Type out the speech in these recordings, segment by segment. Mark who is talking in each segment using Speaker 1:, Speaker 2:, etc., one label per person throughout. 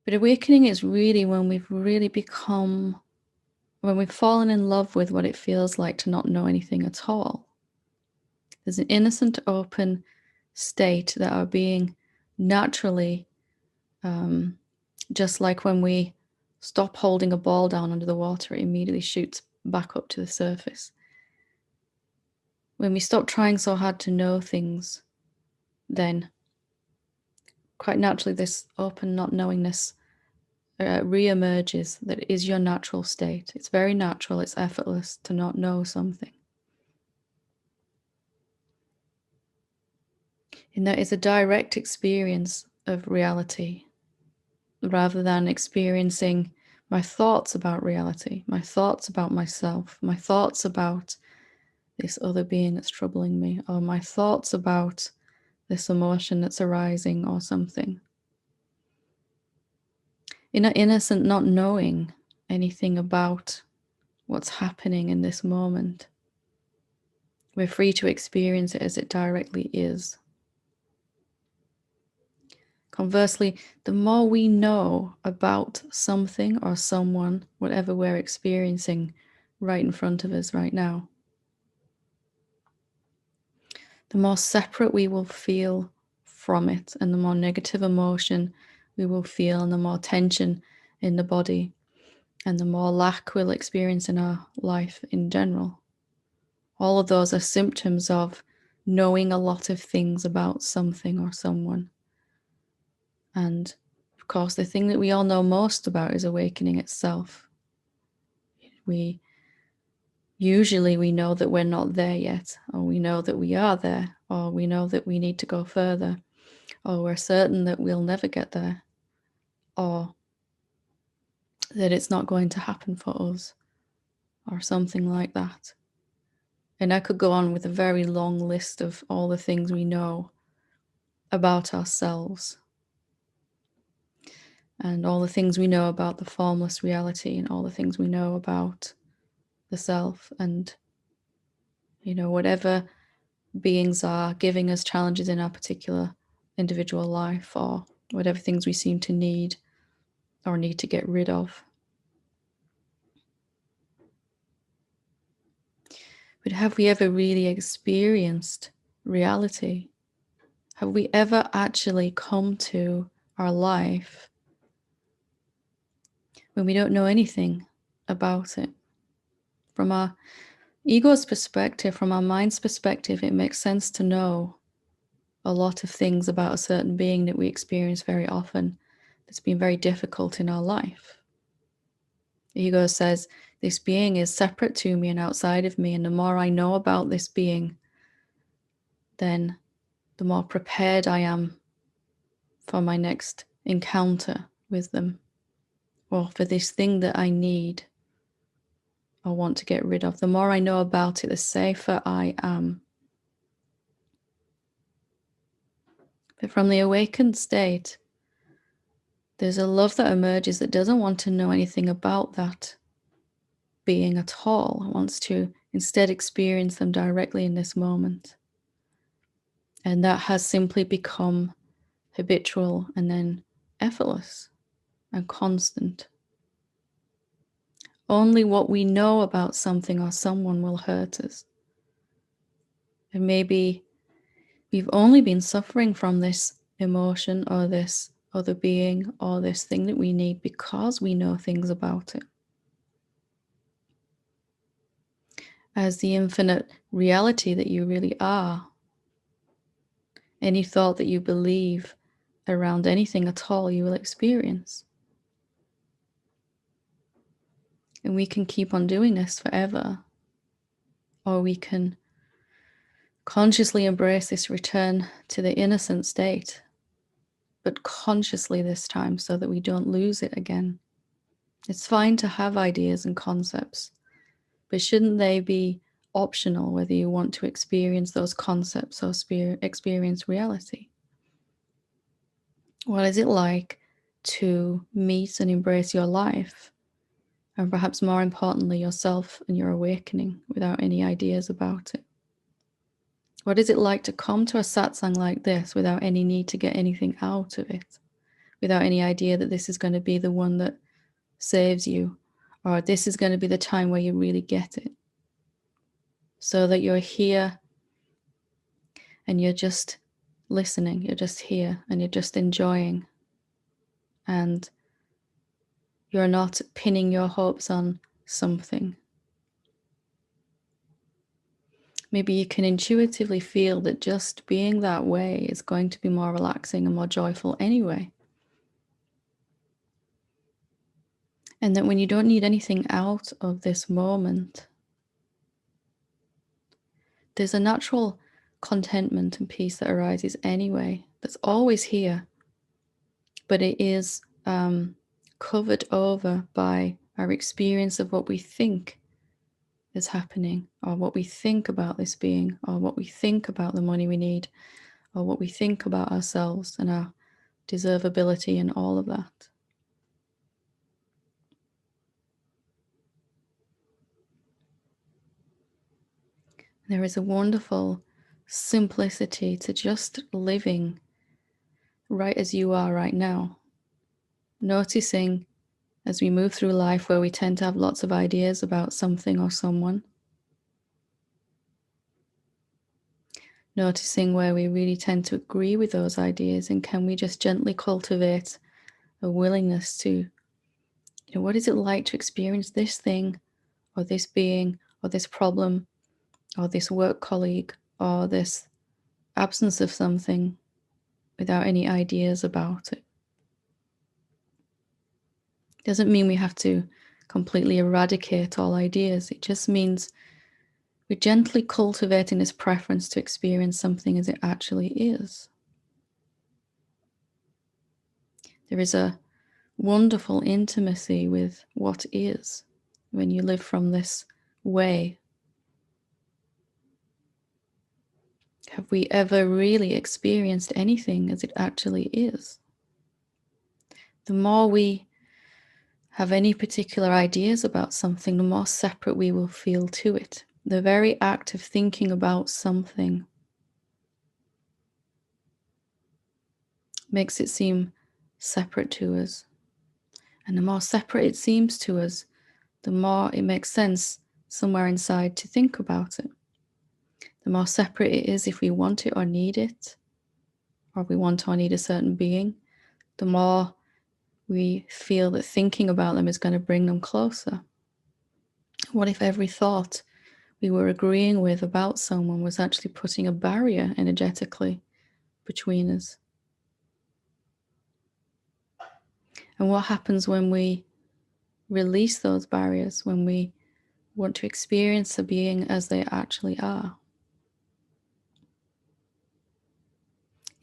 Speaker 1: But awakening is really when we've really become, when we've fallen in love with what it feels like to not know anything at all. There's an innocent, open state that our being naturally, just like when we stop holding a ball down under the water, it immediately shoots back up to the surface. When we stop trying so hard to know things, then quite naturally this open not knowingness re-emerges. That is your natural state. It's very natural, it's effortless to not know something. And that is a direct experience of reality, rather than experiencing my thoughts about reality, my thoughts about myself, my thoughts about this other being that's troubling me, or my thoughts about this emotion that's arising or something. In an innocent not knowing anything about what's happening in this moment, we're free to experience it as it directly is. Conversely, the more we know about something or someone, whatever we're experiencing right in front of us right now, the more separate we will feel from it, and the more negative emotion we will feel, and the more tension in the body, and the more lack we'll experience in our life in general. All of those are symptoms of knowing a lot of things about something or someone. And of course, the thing that we all know most about is awakening itself. We know that we're not there yet, or we know that we are there, or we know that we need to go further, or we're certain that we'll never get there, or that it's not going to happen for us, or something like that. And I could go on with a very long list of all the things we know about ourselves, and all the things we know about the formless reality, and all the things we know about the self, and whatever beings are giving us challenges in our particular individual life, or whatever things we seem to need or need to get rid of. But have we ever really experienced reality? Have we ever actually come to our life when we don't know anything about it? From our ego's perspective, from our mind's perspective, it makes sense to know a lot of things about a certain being that we experience very often that's been very difficult in our life. The ego says, this being is separate to me and outside of me, and the more I know about this being, then the more prepared I am for my next encounter with them, or for this thing that I need or want to get rid of. The more I know about it, the safer I am. But from the awakened state, there's a love that emerges that doesn't want to know anything about that being at all. It wants to instead experience them directly in this moment. And that has simply become habitual and then effortless and constant. Only what we know about something or someone will hurt us. And maybe we've only been suffering from this emotion or this other being or this thing that we need because we know things about it. As the infinite reality that you really are, any thought that you believe around anything at all, you will experience. And we can keep on doing this forever, or we can consciously embrace this return to the innocent state, but consciously this time, so that we don't lose it again. It's fine to have ideas and concepts, but shouldn't they be optional whether you want to experience those concepts or experience reality? What is it like to meet and embrace your life, and perhaps more importantly, yourself and your awakening, without any ideas about it? What is it like to come to a satsang like this without any need to get anything out of it? without any idea that this is going to be the one that saves you, or this is going to be the time where you really get it. So that you're here and you're just listening, you're just here and you're just enjoying. And you're not pinning your hopes on something. Maybe you can intuitively feel that just being that way is going to be more relaxing and more joyful anyway. And that when you don't need anything out of this moment, there's a natural contentment and peace that arises anyway, that's always here, but it is covered over by our experience of what we think is happening, or what we think about this being, or what we think about the money we need, or what we think about ourselves and our deservability and all of that. There is a wonderful simplicity to just living right as you are right now. Noticing as we move through life where we tend to have lots of ideas about something or someone. Noticing where we really tend to agree with those ideas, and can we just gently cultivate a willingness to, what is it like to experience this thing or this being or this problem or this work colleague or this absence of something without any ideas about it. Doesn't mean we have to completely eradicate all ideas. It just means we're gently cultivating this preference to experience something as it actually is. There is a wonderful intimacy with what is when you live from this way. Have we ever really experienced anything as it actually is? The more we have any particular ideas about something, the more separate we will feel to it. The very act of thinking about something makes it seem separate to us. And the more separate it seems to us, the more it makes sense somewhere inside to think about it. The more separate it is if we want it or need it, or we want or need a certain being, the more we feel that thinking about them is going to bring them closer. What if every thought we were agreeing with about someone was actually putting a barrier energetically between us? And what happens when we release those barriers, when we want to experience a being as they actually are?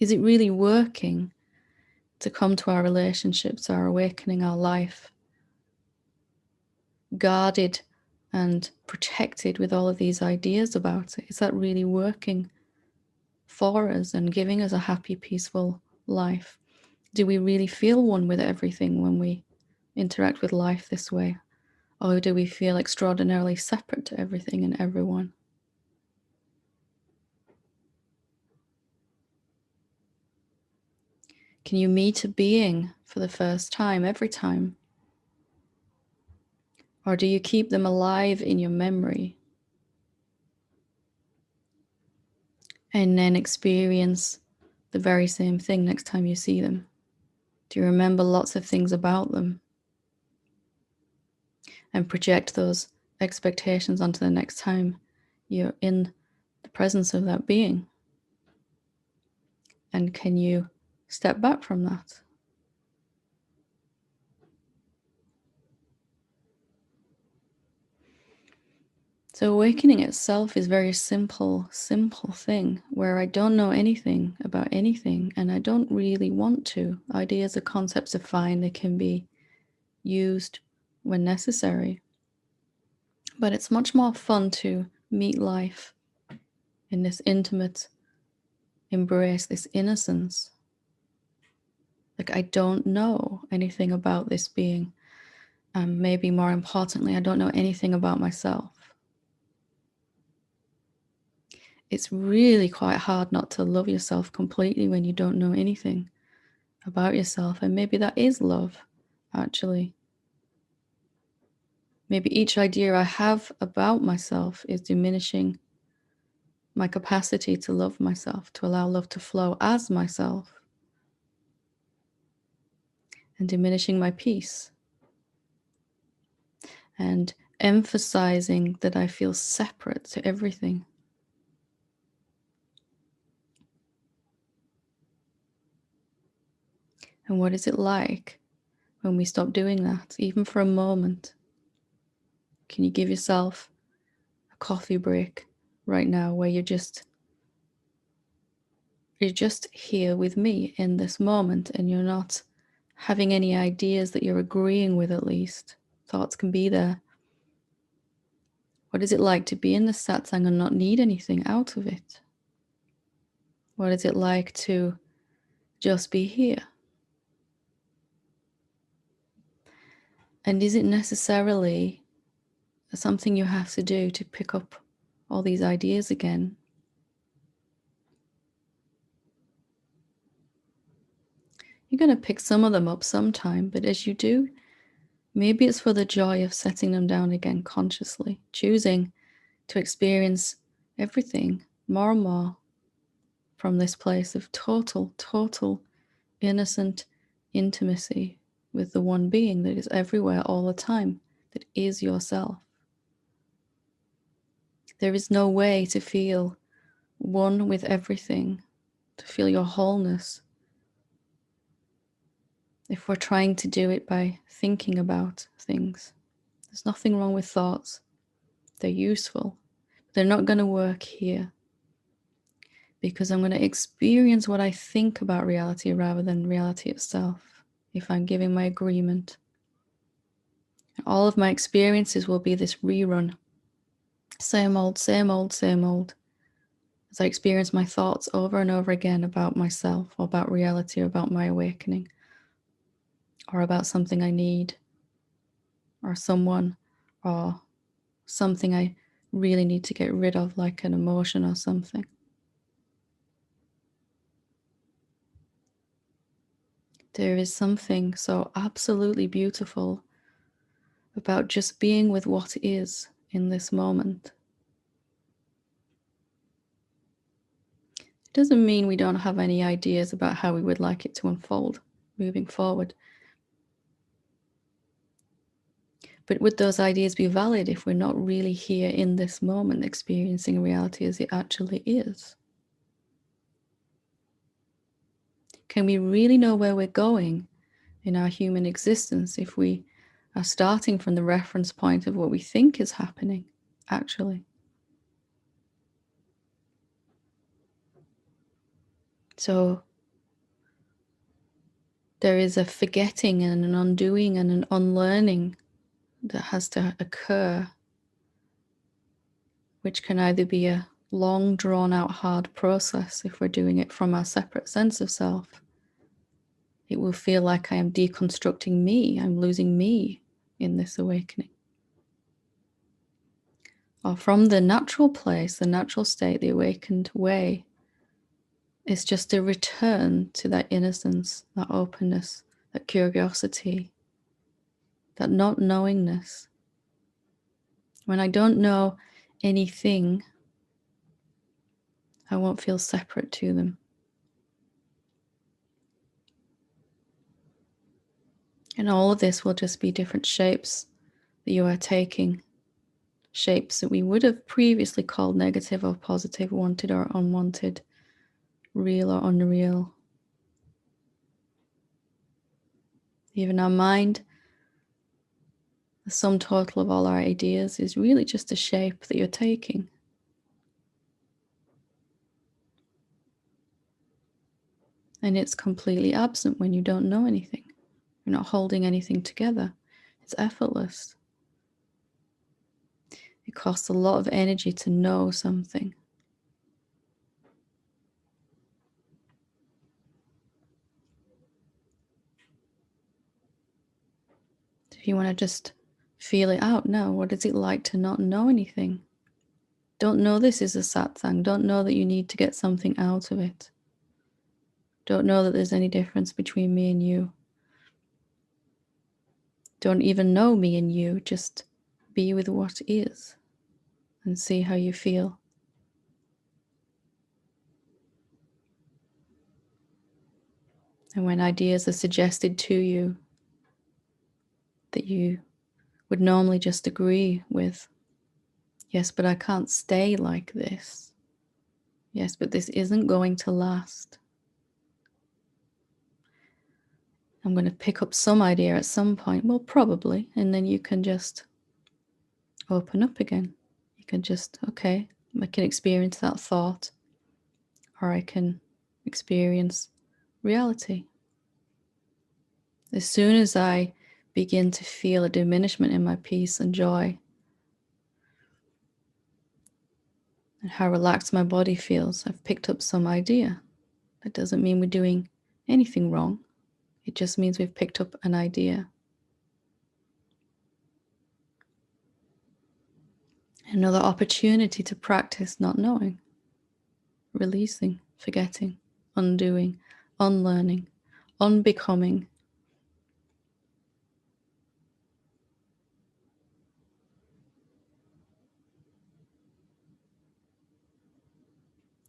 Speaker 1: Is it really working to come to our relationships, our awakening, our life, guarded and protected with all of these ideas about it? Is that really working for us and giving us a happy, peaceful life? Do we really feel one with everything when we interact with life this way? Or do we feel extraordinarily separate to everything and everyone? Can you meet a being for the first time every time? Or do you keep them alive in your memory and then experience the very same thing next time you see them? Do you remember lots of things about them and project those expectations onto the next time you're in the presence of that being? And can you step back from that? So awakening itself is a very simple thing where I don't know anything about anything, and I don't really want to. Ideas or concepts are fine. They can be used when necessary. But it's much more fun to meet life in this intimate embrace, this innocence. Like, I don't know anything about this being. And maybe more importantly, I don't know anything about myself. It's really quite hard not to love yourself completely when you don't know anything about yourself. And maybe that is love, actually. Maybe each idea I have about myself is diminishing my capacity to love myself, to allow love to flow as myself, and diminishing my peace, and emphasizing that I feel separate to everything. And what is it like when we stop doing that, even for a moment? Can you give yourself a coffee break right now where you're just here with me in this moment, and you're not having any ideas that you're agreeing with? At least thoughts can be there. What is it like to be in the satsang and not need anything out of it? What is it like to just be here? And is it necessarily something you have to do to pick up all these ideas again? You're going to pick some of them up sometime, but as you do, maybe it's for the joy of setting them down again consciously, choosing to experience everything more and more from this place of total innocent intimacy with the one being that is everywhere all the time, that is yourself. There is no way to feel one with everything, to feel your wholeness, if we're trying to do it by thinking about things. There's nothing wrong with thoughts. They're useful. They're not going to work here, because I'm going to experience what I think about reality rather than reality itself, if I'm giving my agreement. All of my experiences will be this rerun. Same old, same old, same old. As I experience my thoughts over and over again about myself, or about reality, or about my awakening, or about something I need, or someone, or something I really need to get rid of, like an emotion or something. There is something so absolutely beautiful about just being with what is in this moment. It doesn't mean we don't have any ideas about how we would like it to unfold moving forward. But would those ideas be valid if we're not really here in this moment, experiencing reality as it actually is? Can we really know where we're going in our human existence if we are starting from the reference point of what we think is happening, actually? So there is a forgetting and an undoing and an unlearning that has to occur, which can either be a long, drawn-out, hard process if we're doing it from our separate sense of self. It will feel like I am deconstructing me, I'm losing me in this awakening. Or from the natural place, the natural state, the awakened way, it's just a return to that innocence, that openness, that curiosity, that not knowingness. When I don't know anything, I won't feel separate to them. And all of this will just be different shapes that you are taking, shapes that we would have previously called negative or positive, wanted or unwanted, real or unreal. Even our mind, the sum total of all our ideas, is really just a shape that you're taking. And it's completely absent when you don't know anything. You're not holding anything together. It's effortless. It costs a lot of energy to know something. If you want to just feel it out now, what is it like to not know anything? Don't know this is a satsang. Don't know that you need to get something out of it. Don't know that there's any difference between me and you. Don't even know me and you. Just be with what is and see how you feel. And when ideas are suggested to you that you would normally just agree with, yes, but I can't stay like this. Yes, but this isn't going to last. I'm going to pick up some idea at some point. Well, probably. And then you can just open up again. You can just, okay, I can experience that thought, or I can experience reality. As soon as I begin to feel a diminishment in my peace and joy, and how relaxed my body feels, I've picked up some idea. That doesn't mean we're doing anything wrong. It just means we've picked up an idea. Another opportunity to practice not knowing, releasing, forgetting, undoing, unlearning, unbecoming.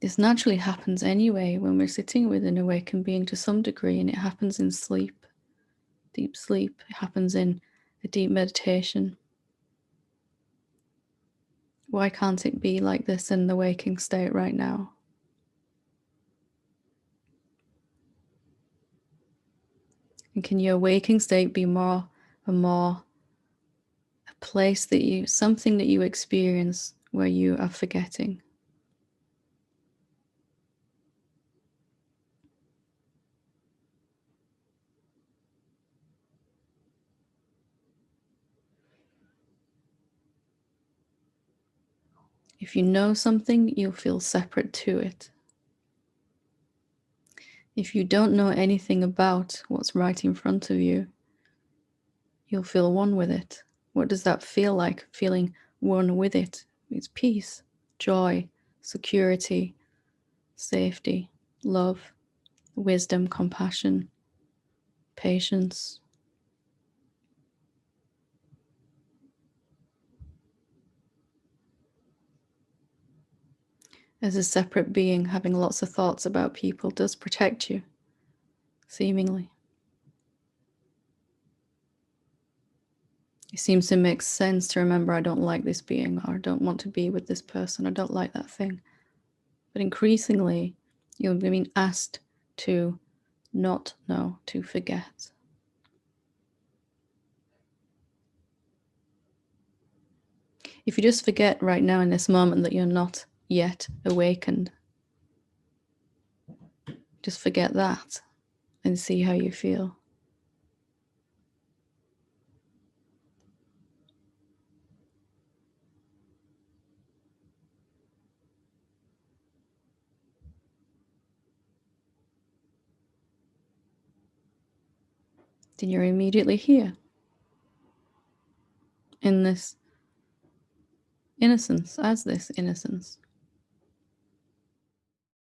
Speaker 1: This naturally happens anyway when we're sitting with an awakened being to some degree, and it happens in sleep, deep sleep. It happens in a deep meditation. Why can't it be like this in the waking state right now? And can your waking state be more and more a place that you, something that you experience where you are forgetting? If you know something, you'll feel separate to it. If you don't know anything about what's right in front of you, you'll feel one with it. What does that feel like, feeling one with it? It's peace, joy, security, safety, love, wisdom, compassion, patience. As a separate being, having lots of thoughts about people does protect you, seemingly. It seems to make sense to remember, I don't like this being, or I don't want to be with this person, I don't like that thing. But increasingly, you're being asked to not know, to forget. If you just forget right now in this moment that you're not yet awakened, just forget that and see how you feel. Then you're immediately here in this innocence, as this innocence.